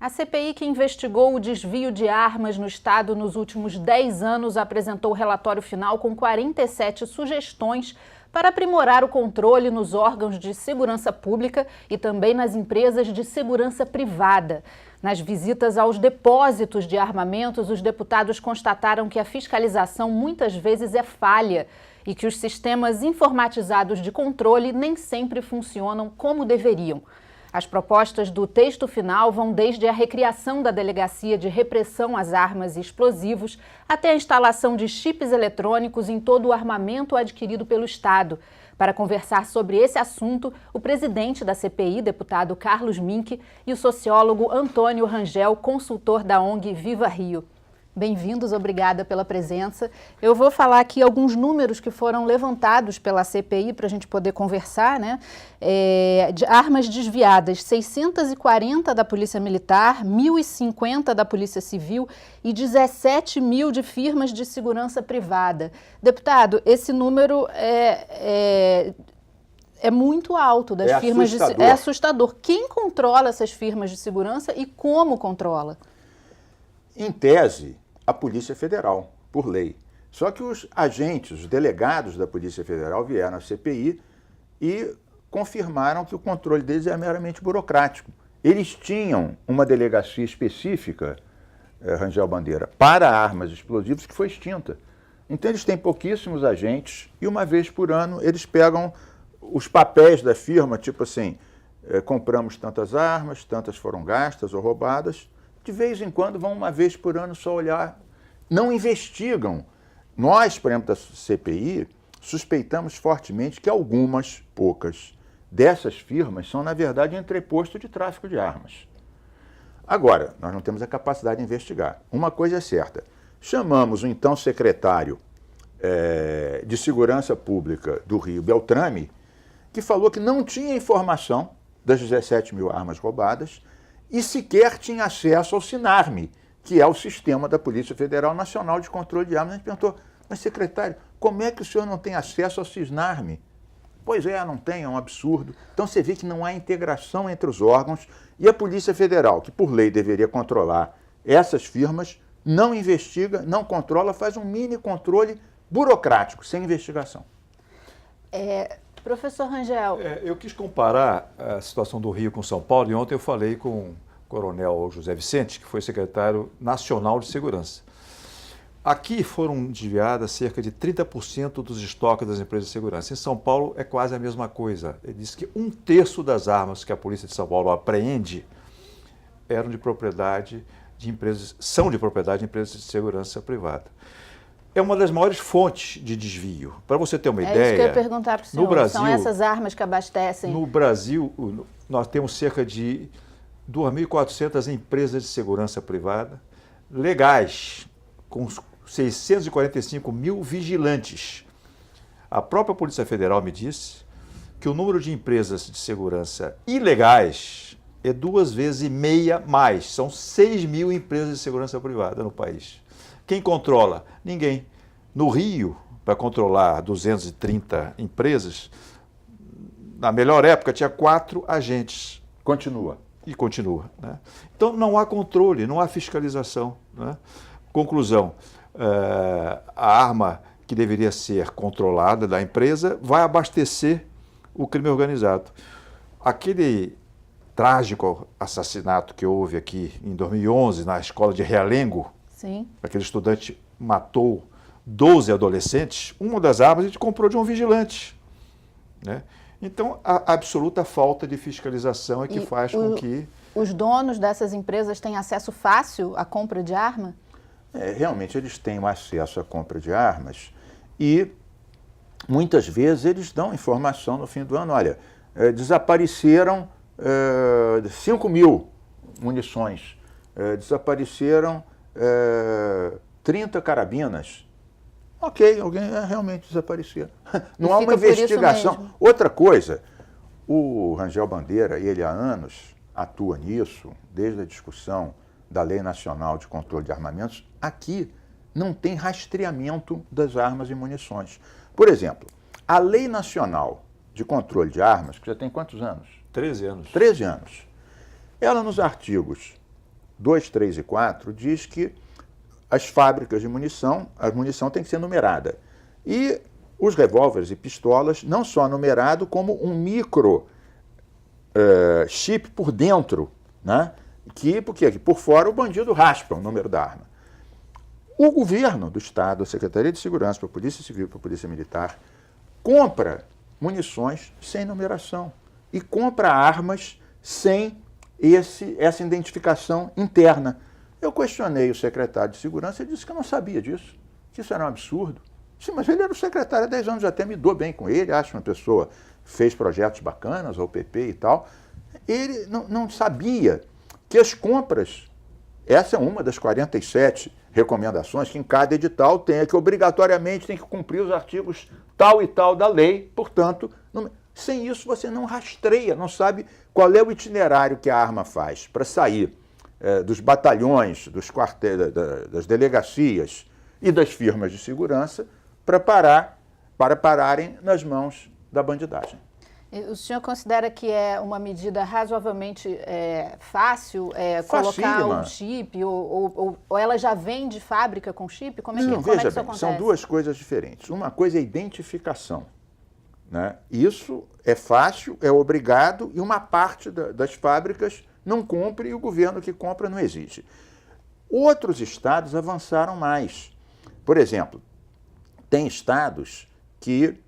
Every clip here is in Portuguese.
A CPI que investigou o desvio de armas no Estado nos últimos 10 anos apresentou o relatório final com 47 sugestões para aprimorar o controle nos órgãos de segurança pública e também nas empresas de segurança privada. Nas visitas aos depósitos de armamentos, os deputados constataram que a fiscalização muitas vezes é falha e que os sistemas informatizados de controle nem sempre funcionam como deveriam. As propostas do texto final vão desde a recriação da Delegacia de Repressão às Armas e Explosivos até a instalação de chips eletrônicos em todo o armamento adquirido pelo Estado. Para conversar sobre esse assunto, o presidente da CPI, deputado Carlos Mink, e o sociólogo Antônio Rangel, consultor da ONG Viva Rio. Bem-vindos, obrigada pela presença. Eu vou falar aqui alguns números que foram levantados pela CPI para a gente poder conversar, né? De armas desviadas, 640 da Polícia Militar, 1.050 da Polícia Civil e 17 mil de firmas de segurança privada. Deputado, esse número é muito alto das firmas de segurança. É assustador. Quem controla essas firmas de segurança e como controla? Em tese, a Polícia Federal, por lei. Só que os agentes, os delegados da Polícia Federal vieram à CPI e confirmaram que o controle deles é meramente burocrático. Eles tinham uma delegacia específica, Rangel Bandeira, para armas explosivas que foi extinta. Então eles têm pouquíssimos agentes e uma vez por ano eles pegam os papéis da firma, tipo assim, compramos tantas armas, tantas foram gastas ou roubadas. De vez em quando vão uma vez por ano só olhar, não investigam. Nós, por exemplo, da CPI, suspeitamos fortemente que algumas, poucas, dessas firmas são, na verdade, entreposto de tráfico de armas. Agora, nós não temos a capacidade de investigar. Uma coisa é certa, chamamos o então secretário de Segurança Pública do Rio, Beltrame, que falou que não tinha informação das 17 mil armas roubadas, e sequer tinha acesso ao SINARME, que é o sistema da Polícia Federal Nacional de Controle de Armas. A gente perguntou, mas secretário, como é que o senhor não tem acesso ao SINARME? Pois é, não tem, é um absurdo. Então você vê que não há integração entre os órgãos e a Polícia Federal, que por lei deveria controlar essas firmas, não investiga, não controla, faz um mini controle burocrático, sem investigação. Professor Rangel. Eu quis comparar a situação do Rio com São Paulo e ontem eu falei com o coronel José Vicente, que foi secretário nacional de segurança. Aqui foram desviadas cerca de 30% dos estoques das empresas de segurança. Em São Paulo é quase a mesma coisa. Ele disse que 1/3 das armas que a Polícia de São Paulo apreende eram de propriedade de empresas, são de propriedade de empresas de segurança privada. É uma das maiores fontes de desvio. Para você ter uma ideia... É isso que eu ia perguntar para o senhor. No Brasil, são essas armas que abastecem... No Brasil, nós temos cerca de 2.400 empresas de segurança privada legais, com 645 mil vigilantes. A própria Polícia Federal me disse que o número de empresas de segurança ilegais é 2,5 vezes mais. São 6 mil empresas de segurança privada no país. Quem controla? Ninguém. No Rio, para controlar 230 empresas, na melhor época tinha 4 agentes. Continua. E continua. Né? Então não há controle, não há fiscalização. Né? Conclusão, a arma que deveria ser controlada da empresa vai abastecer o crime organizado. Aquele trágico assassinato que houve aqui em 2011 na escola de Realengo, Sim. Aquele estudante matou 12 adolescentes, uma das armas a gente comprou de um vigilante. Né? Então, a absoluta falta de fiscalização é que faz com que... Os donos dessas empresas têm acesso fácil à compra de arma? Realmente, eles têm o acesso à compra de armas e, muitas vezes, eles dão informação no fim do ano. Olha, desapareceram 5 mil munições, desapareceram 30 carabinas. Ok, alguém realmente desapareceu. Não há uma investigação. Outra coisa, o Rangel Bandeira, ele há anos atua nisso, desde a discussão da Lei Nacional de Controle de Armamentos. Aqui não tem rastreamento das armas e munições. Por exemplo, a Lei Nacional de Controle de Armas, que já tem quantos anos? 13 anos. 13 anos. Ela, nos artigos 2, 3 e 4 diz que as fábricas de munição, a munição tem que ser numerada. E os revólveres e pistolas não só numerado, como um micro chip por dentro, né? Porque por fora o bandido raspa o número da arma. O governo do Estado, a Secretaria de Segurança, para a Polícia Civil, para a Polícia Militar, compra munições sem numeração e compra armas sem essa identificação interna. Eu questionei o secretário de Segurança e disse que eu não sabia disso, que isso era um absurdo. Sim, mas ele era o secretário há 10 anos, até me dou bem com ele, acho uma pessoa, fez projetos bacanas, ao PP e tal. Ele não sabia que as compras, essa é uma das 47 recomendações, que em cada edital tem, que obrigatoriamente tem que cumprir os artigos tal e tal da lei, portanto, sem isso você não rastreia, não sabe qual é o itinerário que a arma faz para sair dos batalhões, dos quartéis, das delegacias e das firmas de segurança para pararem nas mãos da bandidagem. O senhor considera que é uma medida razoavelmente fácil colocar um chip ou ela já vem de fábrica com chip? Como é que isso acontece? São duas coisas diferentes. Uma coisa é identificação, né? Isso é fácil, é obrigado e uma parte das fábricas não cumpre e o governo que compra não exige. Outros estados avançaram mais. Por exemplo, tem estados que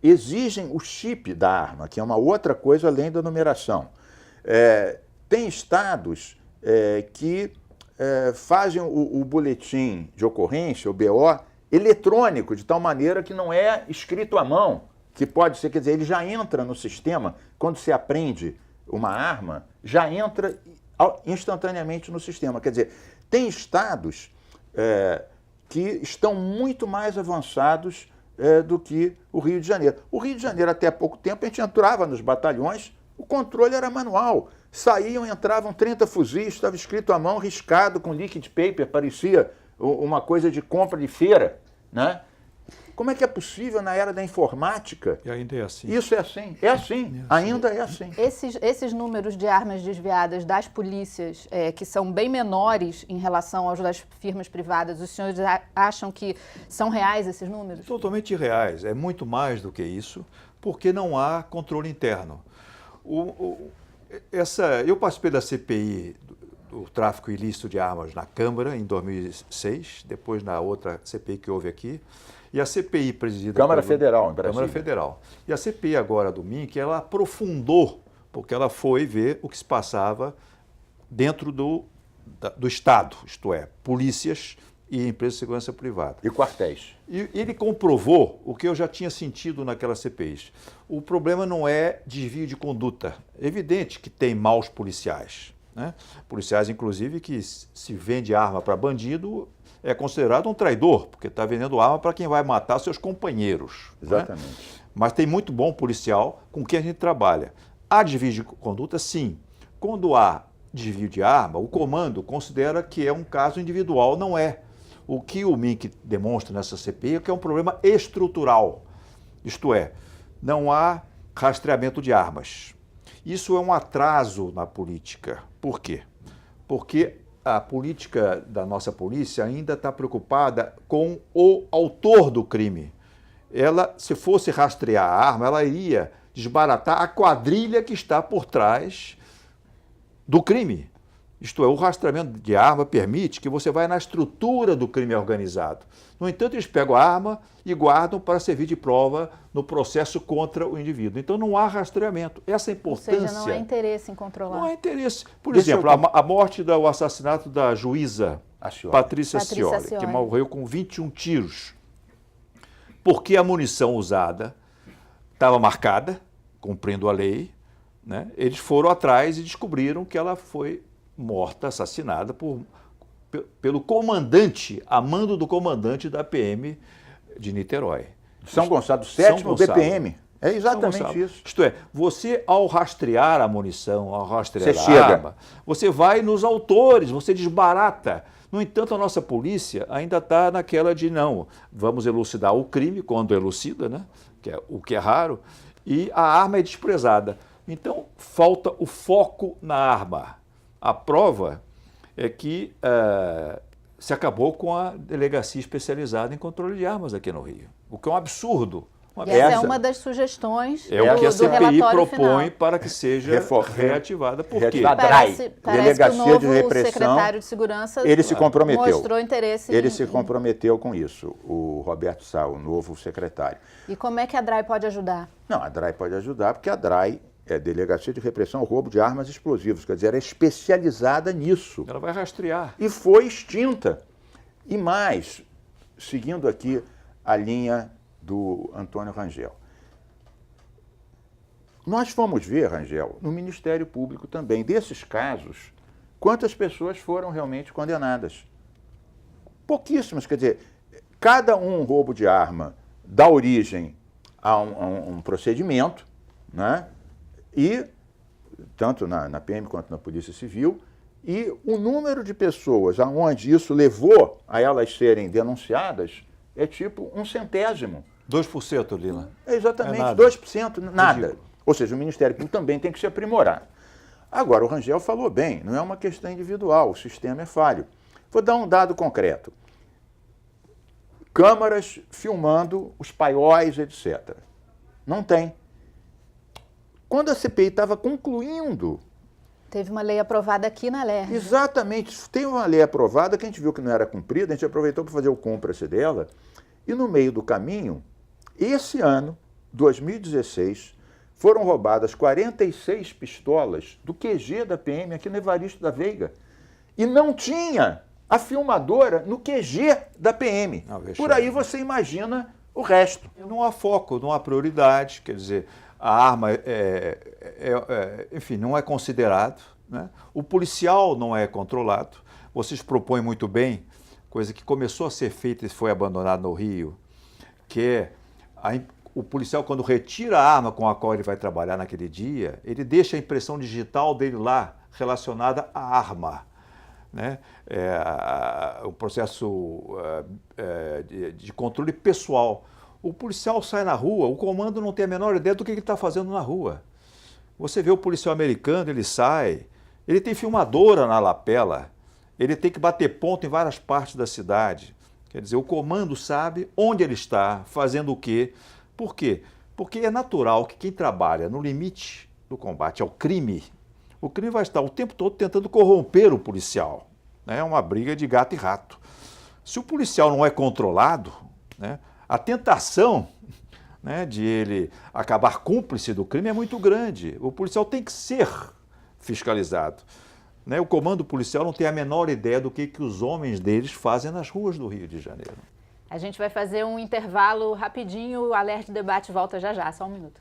exigem o chip da arma, que é uma outra coisa além da numeração. Tem estados que fazem o boletim de ocorrência, o BO, eletrônico, de tal maneira que não é escrito à mão, que pode ser, quer dizer, ele já entra no sistema, quando se apreende uma arma, já entra instantaneamente no sistema. Quer dizer, tem estados que estão muito mais avançados do que o Rio de Janeiro. O Rio de Janeiro, até há pouco tempo, a gente entrava nos batalhões, o controle era manual. Saíam, entravam 30 fuzis, estava escrito à mão, riscado com liquid paper, parecia uma coisa de compra de feira, né? Como é que é possível na era da informática? E ainda é assim. Isso é assim. É assim. Ainda é assim. Esses números de armas desviadas das polícias, que são bem menores em relação aos das firmas privadas, os senhores acham que são reais esses números? Totalmente irreais. É muito mais do que isso, porque não há controle interno. Eu participei da CPI do tráfico ilícito de armas na Câmara em 2006, depois na outra CPI que houve aqui. E a CPI presidida... Câmara Federal, em Brasília. Câmara Federal. E a CPI agora do MINC, ela aprofundou, porque ela foi ver o que se passava dentro do Estado, isto é, polícias e empresas de segurança privada. E quartéis. E ele comprovou o que eu já tinha sentido naquelas CPIs. O problema não é desvio de conduta. É evidente que tem maus policiais, né? Policiais, inclusive, que se vende arma para bandido... é considerado um traidor, porque está vendendo arma para quem vai matar seus companheiros. Exatamente. Né? Mas tem muito bom policial com quem a gente trabalha. Há desvio de conduta, sim. Quando há desvio de arma, o comando considera que é um caso individual, não é. O que o MINC demonstra nessa CPI é que é um problema estrutural. Isto é, não há rastreamento de armas. Isso é um atraso na política. Por quê? Porque a política da nossa polícia ainda está preocupada com o autor do crime. Ela, se fosse rastrear a arma, ela iria desbaratar a quadrilha que está por trás do crime. Isto é, o rastreamento de arma permite que você vá na estrutura do crime organizado. No entanto, eles pegam a arma e guardam para servir de prova no processo contra o indivíduo. Então, não há rastreamento. Essa importância... Ou seja, não há interesse em controlar. Não há interesse. Por exemplo, a morte, o assassinato da juíza Patrícia Scioli, que morreu com 21 tiros. Porque a munição usada estava marcada, cumprindo a lei, né? Eles foram atrás e descobriram que ela foi morta, assassinada pelo comandante, a mando do comandante da PM de Niterói. São Gonçalo, 7º BPM. É exatamente isso. Isto é, você ao rastrear a munição, ao rastrear a arma, você vai nos autores, você desbarata. No entanto, a nossa polícia ainda está naquela de não, vamos elucidar o crime, quando elucida, né? O que é raro, e a arma é desprezada. Então, falta o foco na arma. A prova é que se acabou com a delegacia especializada em controle de armas aqui no Rio, o que é um absurdo. E essa é uma das sugestões o que a do CPI relatório propõe final. para que seja reativada. Por quê? Parece Delegacia que o novo de Repressão, secretário de Segurança ele se comprometeu. mostrou interesse Ele se comprometeu com isso, o Roberto Sá, o novo secretário. E como é que a DRAI pode ajudar? Não, a DRAI pode ajudar porque a DRAI é Delegacia de Repressão ao Roubo de Armas Explosivas, quer dizer, ela é especializada nisso. Ela vai rastrear. E foi extinta. E mais, seguindo aqui a linha do Antônio Rangel. Nós fomos ver, Rangel, no Ministério Público também, desses casos, quantas pessoas foram realmente condenadas. Pouquíssimas, quer dizer, cada roubo de arma dá origem a um procedimento, né? E, tanto na PM quanto na Polícia Civil, e o número de pessoas aonde isso levou a elas serem denunciadas é tipo 1/100. 2%, Lila. É exatamente, É nada. 2%, nada. Ridículo. Ou seja, o Ministério Público também tem que se aprimorar. Agora, o Rangel falou bem, não é uma questão individual, o sistema é falho. Vou dar um dado concreto. Câmaras filmando os paióis, etc. Não tem. Quando a CPI estava concluindo... Teve uma lei aprovada aqui na LERJ. Exatamente. Tem uma lei aprovada que a gente viu que não era cumprida, a gente aproveitou para fazer o cúmplice dela, e no meio do caminho, esse ano, 2016, foram roubadas 46 pistolas do QG da PM aqui no Evaristo da Veiga. E não tinha a filmadora no QG da PM. Por aí você imagina o resto. Não há foco, não há prioridade, quer dizer, a arma enfim, não é considerado, né? O policial não é controlado. Vocês propõem muito bem, coisa que começou a ser feita e foi abandonada no Rio, que é o policial, quando retira a arma com a qual ele vai trabalhar naquele dia, ele deixa a impressão digital dele lá, relacionada à arma. Né? O processo de controle pessoal. O policial sai na rua, o comando não tem a menor ideia do que ele está fazendo na rua. Você vê o policial americano, ele sai, ele tem filmadora na lapela, ele tem que bater ponto em várias partes da cidade. Quer dizer, o comando sabe onde ele está, fazendo o quê. Por quê? Porque é natural que quem trabalha no limite do combate ao crime, o crime vai estar o tempo todo tentando corromper o policial. É uma briga de gato e rato. Se o policial não é controlado, né, a tentação, né, de ele acabar cúmplice do crime é muito grande. O policial tem que ser fiscalizado. Né? O comando policial não tem a menor ideia do que os homens deles fazem nas ruas do Rio de Janeiro. A gente vai fazer um intervalo rapidinho, o Alerj Debate volta já já, só um minuto.